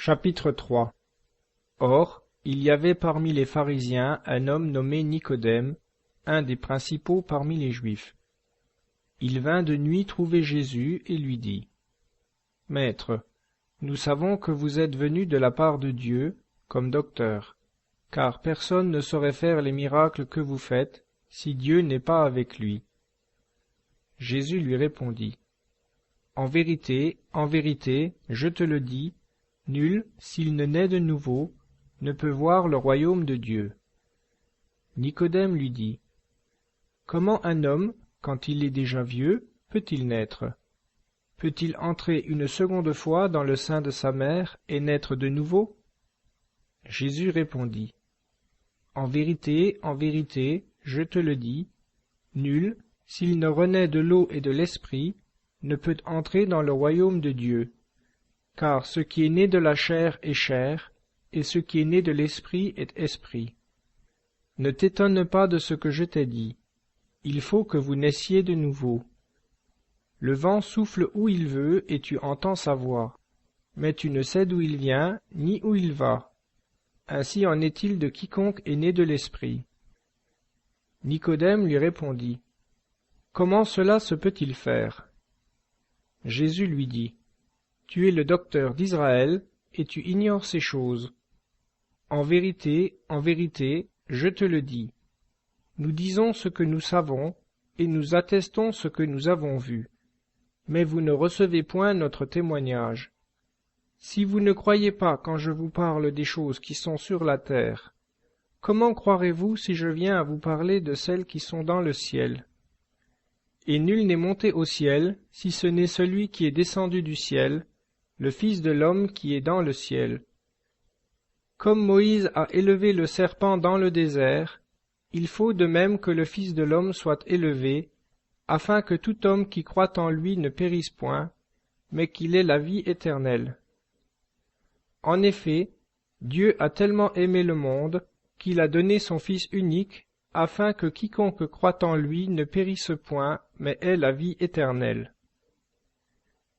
Chapitre 3. Or, il y avait parmi les pharisiens un homme nommé Nicodème, un des principaux parmi les Juifs. Il vint de nuit trouver Jésus et lui dit : « Maître, nous savons que vous êtes venu de la part de Dieu, comme docteur, car personne ne saurait faire les miracles que vous faites, si Dieu n'est pas avec lui. » Jésus lui répondit : « en vérité, je te le dis, nul, s'il ne naît de nouveau, ne peut voir le royaume de Dieu. » Nicodème lui dit : « Comment un homme, quand il est déjà vieux, peut-il naître? Peut-il entrer une seconde fois dans le sein de sa mère et naître de nouveau? » Jésus répondit : « en vérité, je te le dis, nul, s'il ne renaît de l'eau et de l'esprit, ne peut entrer dans le royaume de Dieu. Car ce qui est né de la chair est chair, et ce qui est né de l'esprit est esprit. Ne t'étonne pas de ce que je t'ai dit. Il faut que vous naissiez de nouveau. Le vent souffle où il veut, et tu entends sa voix. Mais tu ne sais d'où il vient, ni où il va. Ainsi en est-il de quiconque est né de l'esprit. » Nicodème lui répondit : « Comment cela se peut-il faire? » Jésus lui dit : « Tu es le docteur d'Israël, et tu ignores ces choses. En vérité, je te le dis. Nous disons ce que nous savons, et nous attestons ce que nous avons vu. Mais vous ne recevez point notre témoignage. Si vous ne croyez pas quand je vous parle des choses qui sont sur la terre, comment croirez-vous si je viens à vous parler de celles qui sont dans le ciel? Et nul n'est monté au ciel, si ce n'est celui qui est descendu du ciel, le Fils de l'homme qui est dans le ciel. Comme Moïse a élevé le serpent dans le désert, il faut de même que le Fils de l'homme soit élevé, afin que tout homme qui croit en lui ne périsse point, mais qu'il ait la vie éternelle. En effet, Dieu a tellement aimé le monde, qu'il a donné son Fils unique, afin que quiconque croit en lui ne périsse point, mais ait la vie éternelle.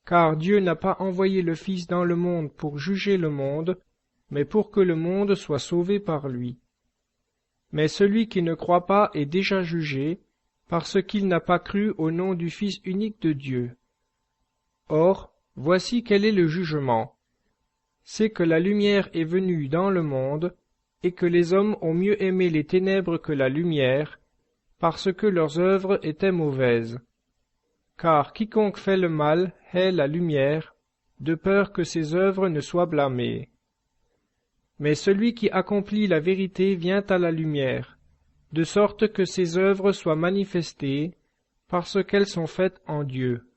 Car Dieu n'a pas envoyé le Fils dans le monde pour juger le monde, mais pour que le monde soit sauvé par lui. Mais celui qui ne croit pas est déjà jugé, parce qu'il n'a pas cru au nom du Fils unique de Dieu. Or, voici quel est le jugement. C'est que la lumière est venue dans le monde, et que les hommes ont mieux aimé les ténèbres que la lumière, parce que leurs œuvres étaient mauvaises. Car quiconque fait le mal hait la lumière, de peur que ses œuvres ne soient blâmées. Mais celui qui accomplit la vérité vient à la lumière, de sorte que ses œuvres soient manifestées, parce qu'elles sont faites en Dieu.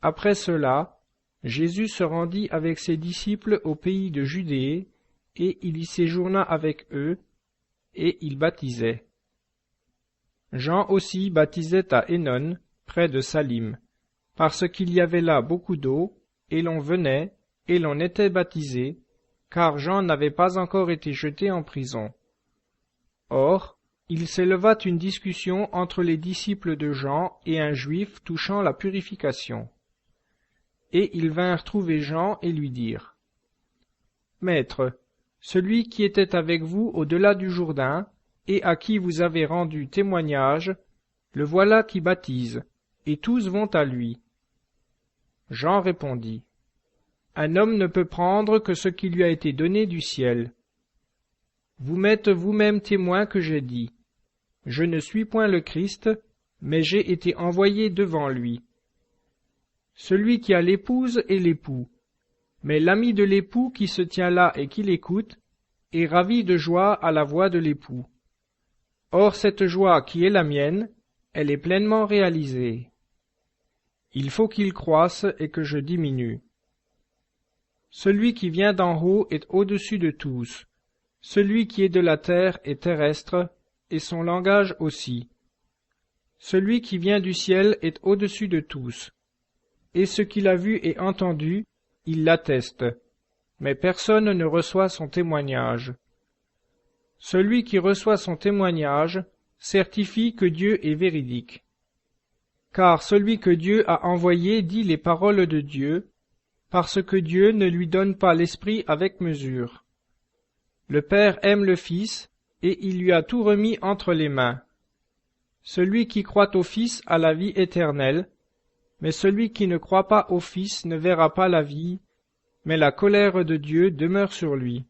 Après cela, Jésus se rendit avec ses disciples au pays de Judée, et il y séjourna avec eux, et il baptisait. Jean aussi baptisait à Hénon, près de Salim, parce qu'il y avait là beaucoup d'eau, et l'on venait, et l'on était baptisé, car Jean n'avait pas encore été jeté en prison. Or, il s'éleva une discussion entre les disciples de Jean et un Juif touchant la purification. Et ils vinrent trouver Jean et lui dirent : « Maître, celui qui était avec vous au-delà du Jourdain, et à qui vous avez rendu témoignage, le voilà qui baptise, et tous vont à lui. » Jean répondit : « Un homme ne peut prendre que ce qui lui a été donné du ciel. Vous m'êtes vous-même témoin que j'ai dit : je ne suis point le Christ, mais j'ai été envoyé devant lui. Celui qui a l'épouse est l'époux, mais l'ami de l'époux qui se tient là et qui l'écoute est ravi de joie à la voix de l'époux. Or cette joie qui est la mienne, elle est pleinement réalisée. Il faut qu'il croisse et que je diminue. Celui qui vient d'en haut est au-dessus de tous. Celui qui est de la terre est terrestre, et son langage aussi. Celui qui vient du ciel est au-dessus de tous. Et ce qu'il a vu et entendu, il l'atteste, mais personne ne reçoit son témoignage. Celui qui reçoit son témoignage certifie que Dieu est véridique. Car celui que Dieu a envoyé dit les paroles de Dieu, parce que Dieu ne lui donne pas l'Esprit avec mesure. Le Père aime le Fils, et il lui a tout remis entre les mains. Celui qui croit au Fils a la vie éternelle, mais celui qui ne croit pas au Fils ne verra pas la vie, mais la colère de Dieu demeure sur lui.